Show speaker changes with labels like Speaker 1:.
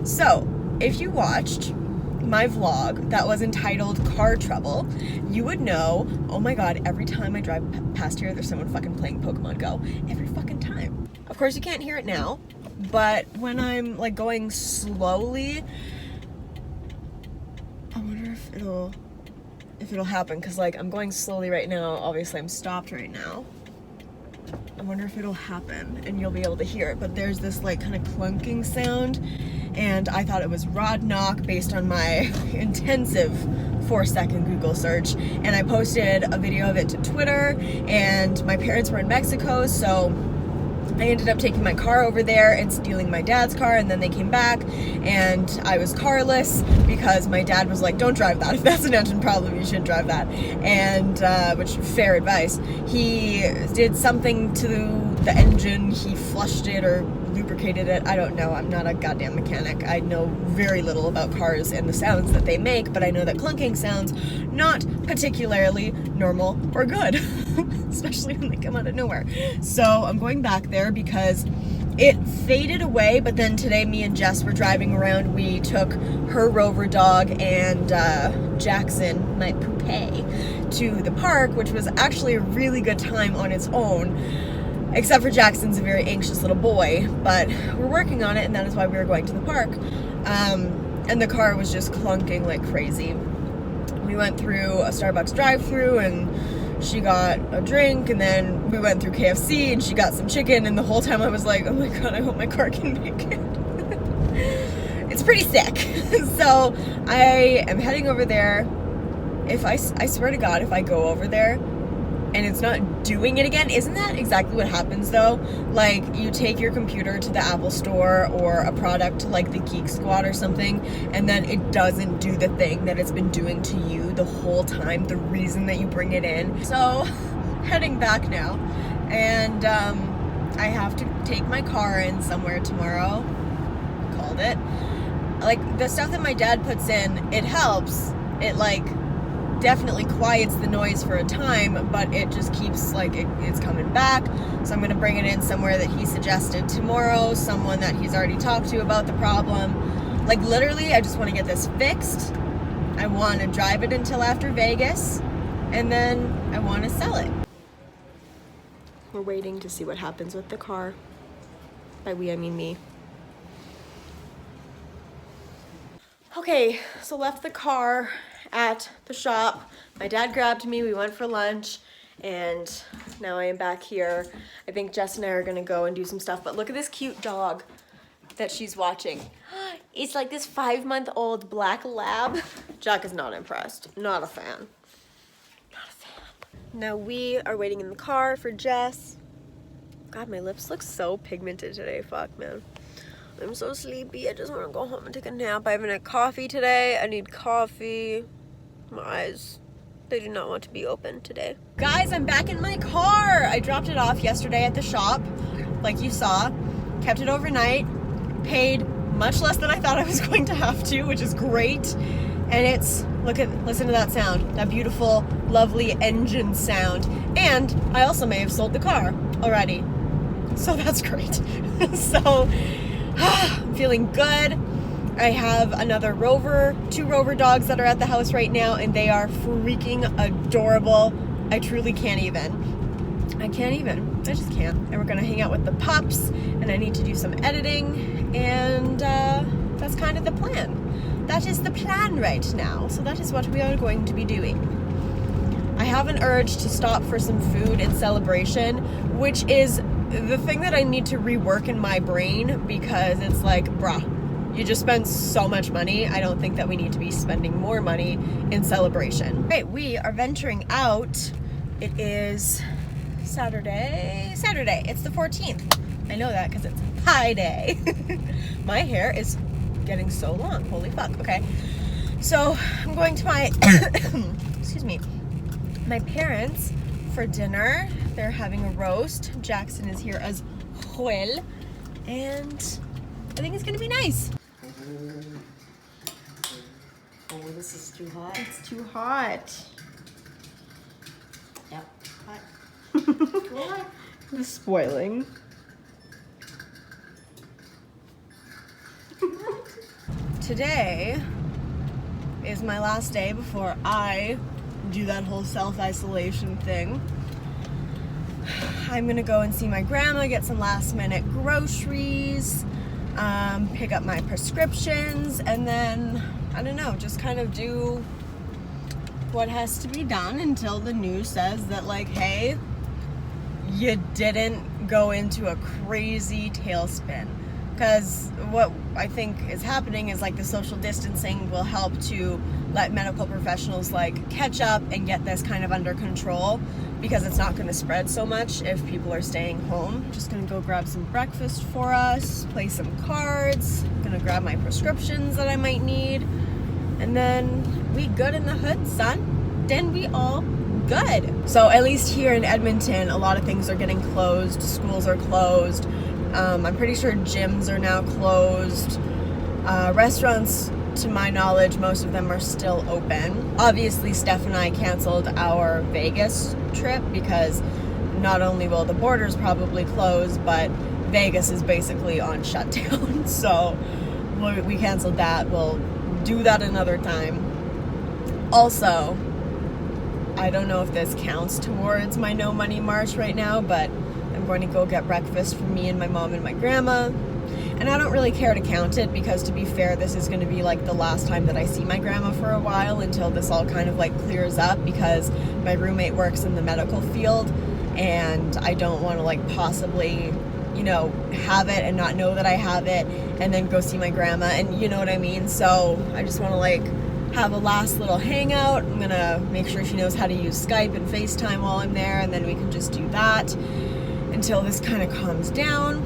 Speaker 1: So, if you watched my vlog that was entitled Car Trouble, you would know, oh my god, every time I drive past here, there's someone fucking playing Pokemon Go. Every fucking time. Of course, you can't hear it now, but when I'm like going slowly, I wonder if it'll happen, because like I'm going slowly right now. Obviously, I'm stopped right now. I wonder if it'll happen and you'll be able to hear it, but there's this like kind of clunking sound, and I thought it was rod knock based on my intensive 4-second Google search, and I posted a video of it to Twitter, and my parents were in Mexico, so I ended up taking my car over there and stealing my dad's car, and then they came back and I was carless because my dad was like, don't drive that. If that's an engine problem, you shouldn't drive that. And, which, fair advice. He did something to the engine, he flushed it or lubricated it. I don't know, I'm not a goddamn mechanic. I know very little about cars and the sounds that they make, but I know that clunking sounds not particularly normal or good, especially when they come out of nowhere. So I'm going back there because it faded away, but then today me and Jess were driving around. We took her Rover dog and Jackson, my poupée, to the park, which was actually a really good time on its own. Except for Jackson's a very anxious little boy, but we're working on it, and that is why we were going to the park. And the car was just clunking like crazy. We went through a Starbucks drive-thru, and she got a drink, and then we went through KFC, and she got some chicken, and the whole time I was like, oh my god, I hope my car can make it. It's pretty sick. So I am heading over there. I swear to god, if I go over there and it's not doing it again, isn't that exactly what happens though? Like, you take your computer to the Apple store or a product like the Geek Squad or something, and then it doesn't do the thing that it's been doing to you the whole time, the reason that you bring it in. So, heading back now, and I have to take my car in somewhere tomorrow. Called it. Like, the stuff that my dad puts in, it helps. It like definitely quiets the noise for a time, but it just keeps like it's coming back. So I'm gonna bring it in somewhere that he suggested tomorrow, someone that he's already talked to about the problem. Like, literally, I just want to get this fixed. I want to drive it until after Vegas, and then I want to sell it. We're waiting to see what happens with the car. By we, I mean me. Okay, so left the car at the shop. My dad grabbed me, we went for lunch, and now I am back here. I think Jess and I are gonna go and do some stuff, but look at this cute dog that she's watching. It's like this 5-month-old black lab. Jack is not impressed, not a fan. Not a fan. Now we are waiting in the car for Jess. God, my lips look so pigmented today, fuck man. I'm so sleepy, I just wanna go home and take a nap. I haven't had coffee today, I need coffee. My eyes, they do not want to be open today. Guys, I'm back in my car. I dropped it off yesterday at the shop, like you saw. Kept it overnight, paid much less than I thought I was going to have to, which is great. And it's, listen to that sound, that beautiful, lovely engine sound. And I also may have sold the car already. So that's great. So, I'm feeling good. I have another Rover, 2 Rover dogs that are at the house right now, and they are freaking adorable. I truly can't even. I just can't. And we're gonna hang out with the pups, and I need to do some editing, and that's kind of the plan. That is the plan right now, so that is what we are going to be doing. I have an urge to stop for some food in Celebration, which is the thing that I need to rework in my brain, because it's like, bruh, you just spend so much money. I don't think that we need to be spending more money in Celebration. Right, we are venturing out. It is Saturday. It's the 14th. I know that because it's Pi Day. My hair is getting so long. Holy fuck. Okay. So I'm going to my, excuse me, my parents for dinner. They're having a roast. Jackson is here as well. And I think it's gonna be nice.
Speaker 2: Oh, this is too hot.
Speaker 1: It's too hot.
Speaker 2: Yep. Hot.
Speaker 1: What? The spoiling. today is my last day before I do that whole self-isolation thing. I'm gonna go and see my grandma, get some last minute groceries, pick up my prescriptions, and then, I don't know, just kind of do what has to be done until the news says that, like, hey, you didn't go into a crazy tailspin. Because what I think is happening is, like, the social distancing will help to let medical professionals, like, catch up and get this kind of under control, because it's not going to spread so much if people are staying home. Just going to go grab some breakfast for us, play some cards, going to grab my prescriptions that I might need, and then we good in the hood, son. Then we all good. So at least here in Edmonton, a lot of things are getting closed. Schools are closed. I'm pretty sure gyms are now closed. Restaurants, to my knowledge, most of them are still open. Obviously, Steph and I canceled our Vegas trip because not only will the borders probably close, but Vegas is basically on shutdown. So we canceled that. We'll do that another time. Also, I don't know if this counts towards my no money march right now, but I'm going to go get breakfast for me and my mom and my grandma. And I don't really care to count it because, to be fair, this is going to be like the last time that I see my grandma for a while until this all kind of like clears up, because my roommate works in the medical field and I don't want to like possibly, you know, have it and not know that I have it and then go see my grandma, and you know what I mean? So I just want to like have a last little hangout. I'm going to make sure she knows how to use Skype and FaceTime while I'm there, and then we can just do that until this kind of calms down.